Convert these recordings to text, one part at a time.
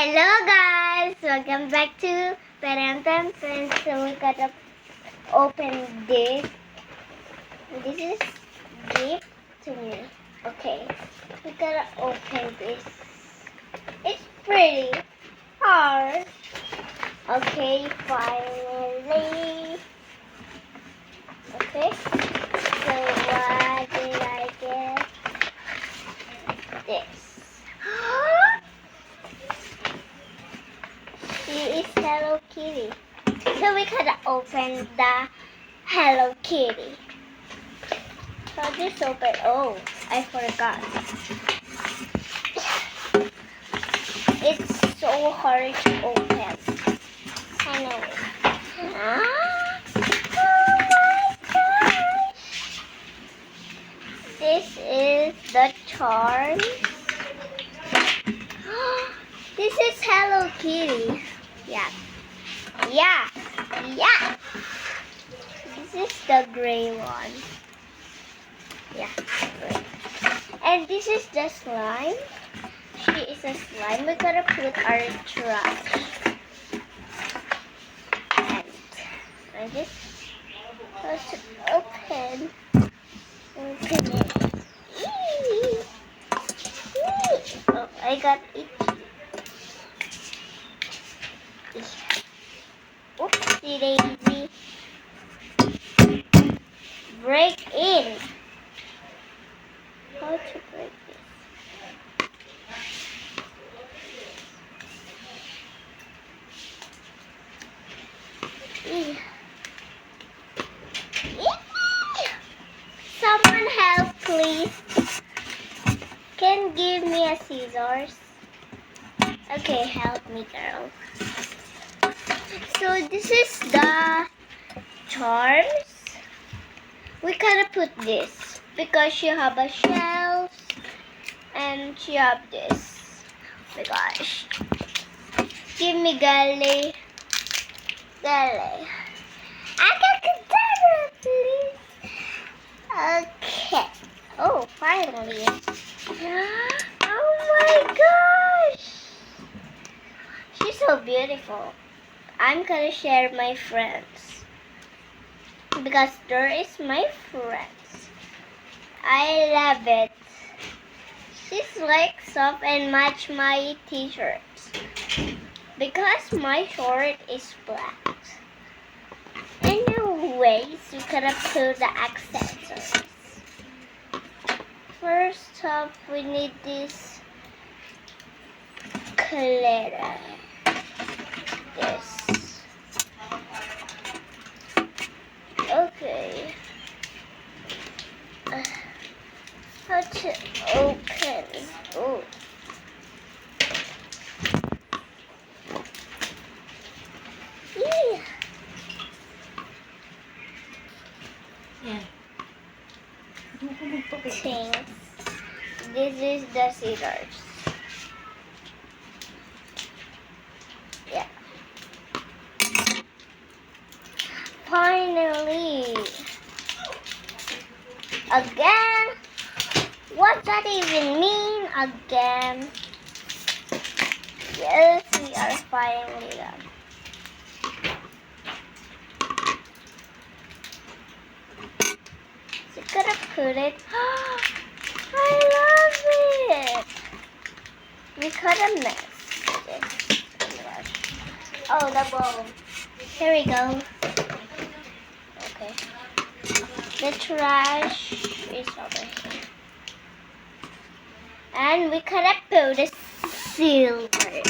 Hello guys, welcome back to Parental Friends. So we gotta open this. This is gift to me. Okay, we gotta open this. It's pretty hard. Okay, finally. Okay, so what did I get? This. She is Hello Kitty. So we gotta open the Hello Kitty. So just open. Oh, I forgot. It's so hard to open. I know it. Oh my gosh! This is the charm. This is Hello Kitty. Yeah. Yeah. Yeah. This is the gray one. Yeah. Gray. And this is the slime. She is a slime. We gotta put our trash. And I just have to open. Open it. Eee. Eee. Oh, I got it. Oopsie daisy. Break in. How to break this? Eee. Eee. Someone help, please. Can give me a scissors? Okay, help me, girl. So this is the charms. We gotta put this because she have a shells and she have this. Oh my gosh. Give me Gally. Gally. Abracadabra, please. Okay. Oh, finally. Oh my gosh. She's so beautiful. I'm gonna share my friends because there is my friends. I love it. She's like soft and match my t-shirts because my short is black. Anyways, we gotta put the accessories. First up, we need this glitter. This. Okay. How to open? Oh. Yeah. Things. This is the scissors. Yeah. Finally. Again? What that even mean? Again? Yes, we are finally done. So gotta put it. I love it. We could mess this. Oh, the bowl. Here we go. Okay. The trash is over here. And we could put the silver.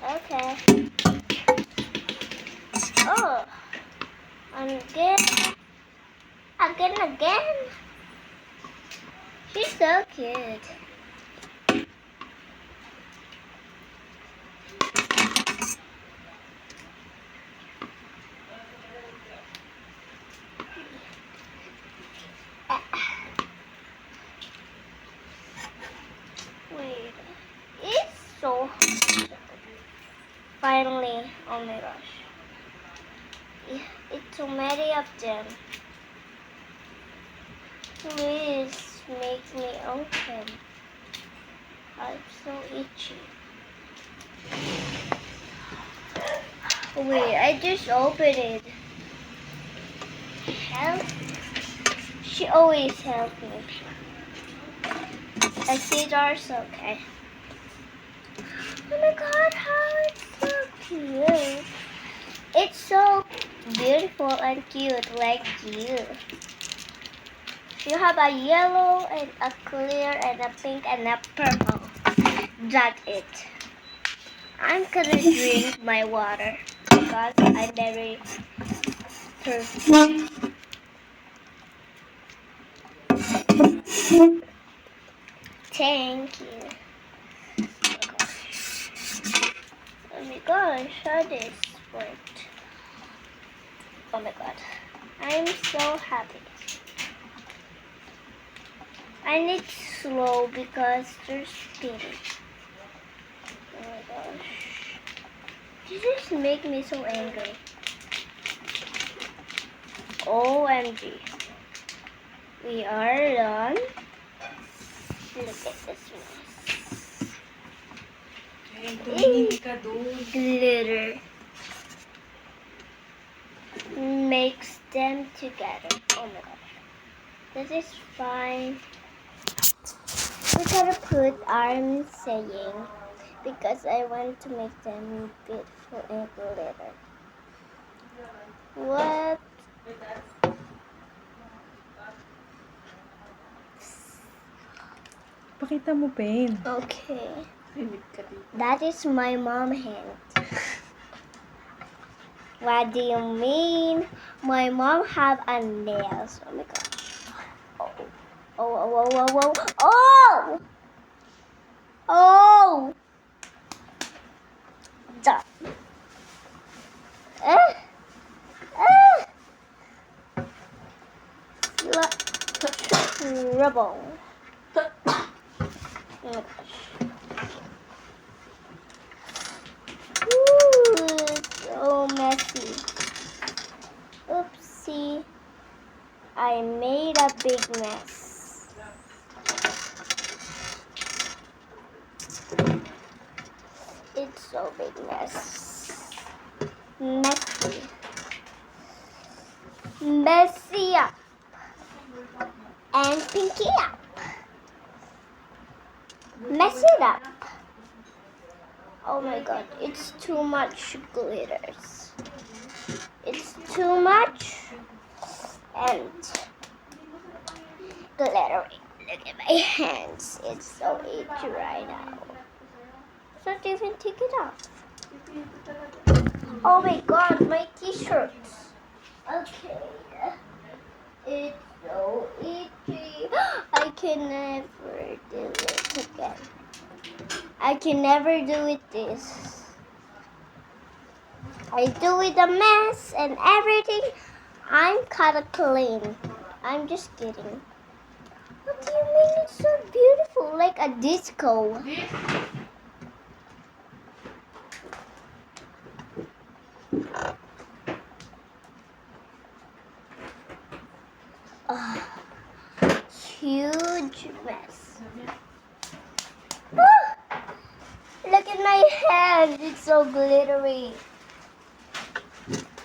Okay. Oh, again. Again. She's so cute. Wait. It's so hot. Finally. Oh my gosh. It's so many of them. Wait. makes me open. I'm so itchy. Wait, I just opened it. Help? She always helps me. I see doors, okay. Oh my god, how it's so cute. It's so beautiful and cute like you. You have a yellow and a clear and a pink and a purple. That's it. I'm gonna drink my water because I'm very thirsty. Thank you. Oh my gosh, how this worked. Oh my god. I'm so happy. And it's slow because they're spinning. Oh my gosh. This just make me so angry. OMG. We are done. Look at this mess. Glitter makes them together. Oh my gosh. This is fine. We gotta put I'm saying because I want to make them beautiful and glitter. What? Pakita mo, Pen. Okay. That is my mom hand. What do you mean? My mom have a nails. Oh my gosh. Oh, oh, oh, oh, oh, oh! Oh! Duh. Rubble. Oh my gosh. Ooh, so messy. Oopsie. I made a big mess. It's so big mess. Messy. Messy up. And pinky up. Mess it up. Oh my god, it's too much glitters. It's too much and glittery. Look at my hands. It's so itchy right now. So not even take it off. Oh my god, my t-shirts. Okay. It's so itchy. I can never do it again. I can never do it this. I do it a mess and everything. I'm kinda clean. I'm just kidding. What do you mean it's so beautiful? Like a disco. Huge mess. Look at my hand. It's so glittery.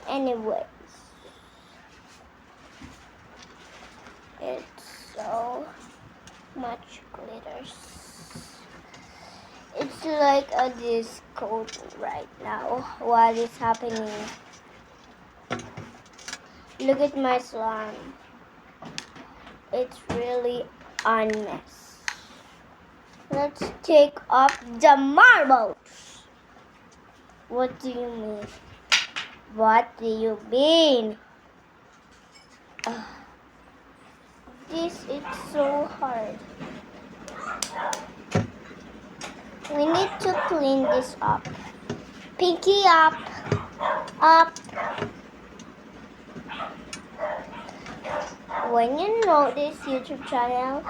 Anyways. It's so much glitters. It's like a disco right now. What is happening? Look at my slime. It's really a mess. Let's take off the marbles. What do you mean? What do you mean? This is so hard. We need to clean this up. Pinky up. Up. When you know this YouTube channel,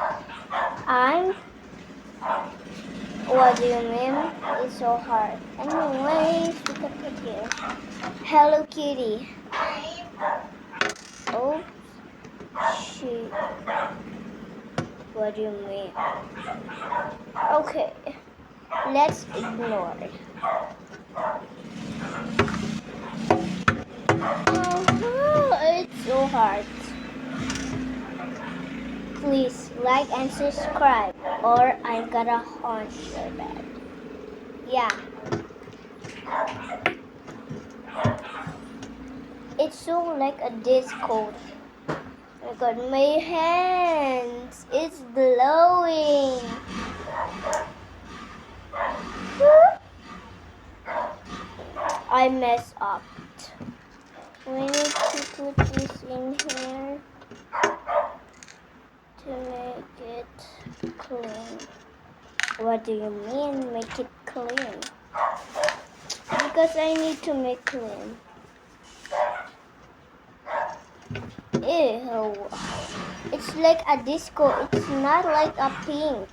what do you mean? It's so hard. Anyways, we can put here. Hello Kitty. Oh, shoot. What do you mean? Okay, let's ignore it. It's so hard. Please like and subscribe or I'm gonna haunt your bed. Yeah. It's so like a disco. Oh my god, my hands. It's blowing. I messed up. We need to put this in here to make it clean. What do you mean make it clean? Because I need to make clean. Ew. It's like a disco. It's not like a pink.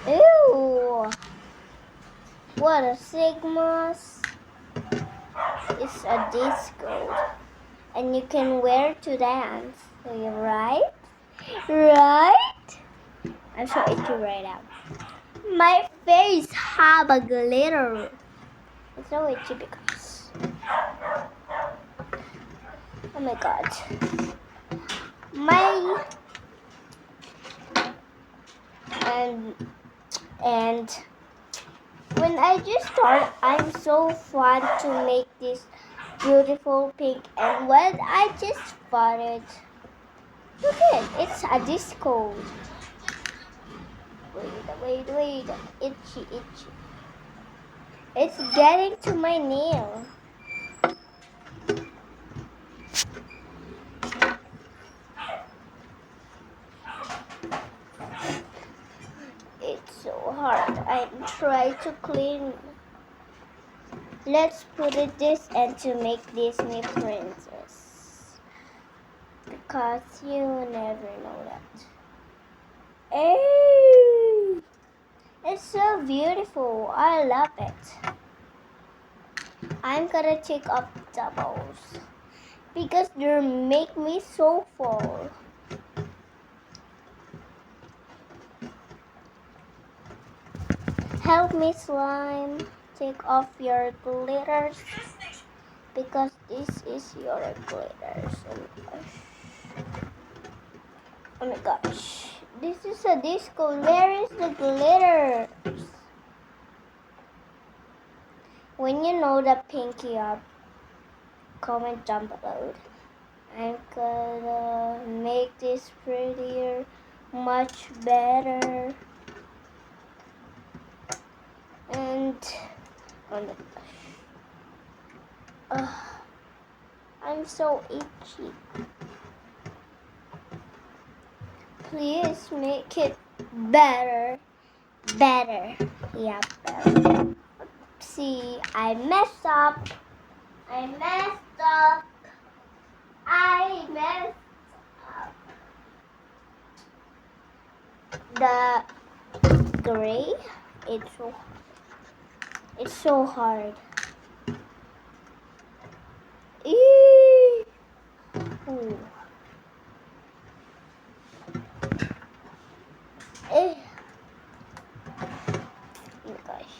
Ew. What a Sigmas. It's a disco. And you can wear to dance. Right? Right? I'm so itchy right now. My face have a glitter. It's so itchy because. Oh my god. My and when I just start, I'm so fun to make this beautiful pink. And when I just spotted, look at it, it's a disco. Wait, itchy. It's getting to my nail. It's so hard. I'm trying to clean. Let's put it this and to make Disney princess. Because you never know that. Hey! It's so beautiful. I love it. I'm gonna take off the bows because they make me so full. Help me, slime. Take off your glitters because this is your glitters. Oh my gosh. This is a disco. Where is the glitters? When you know the pinky up, comment down below. I'm gonna make this prettier, much better. And oh my gosh. I'm so itchy. Please make it better. Yeah, better. See, I messed up. I messed up. The gray, it's so hard. Eee. Ooh. Oh my gosh.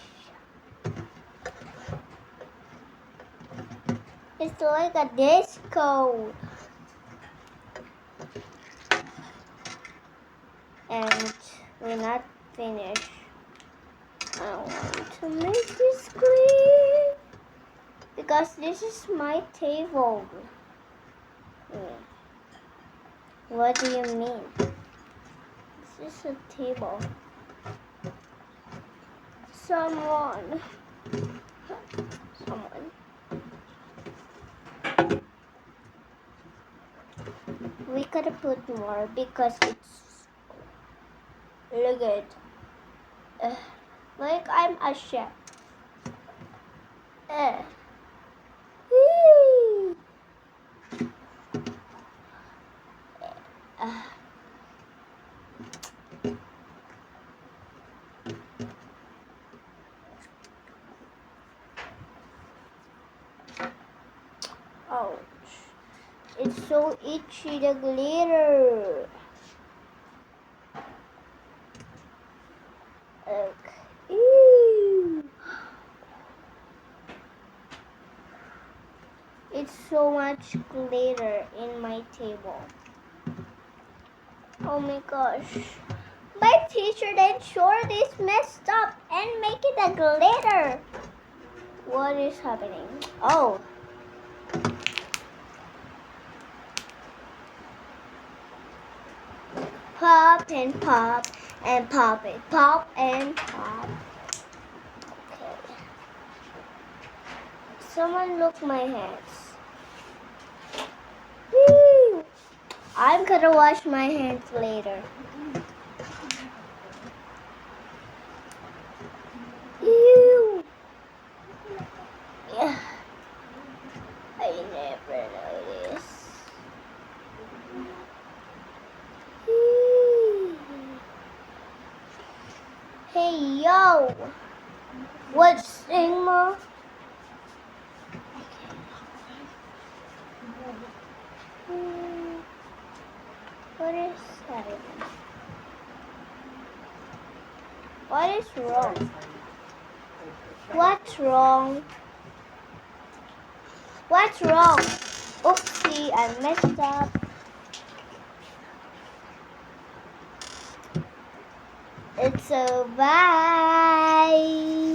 It's like a disco. And we're not finished. I want to make this clean because this is my table. What do you mean? This is a table. Someone. We gotta put more because it's really good. Like I'm a chef. Ouch. It's so itchy, the glitter. so much glitter in my table. Oh my gosh. My teacher then short is messed up and make it a glitter. What is happening? Oh. Pop and pop and pop it. Pop and pop. Okay. Someone look my hands. Woo! I'm gonna wash my hands later. Ew. Yeah. I never noticed. Hey yo! What's Sigma? What is happening? What is wrong? What's wrong? What's wrong? Oopsie, I messed up. It's so bye.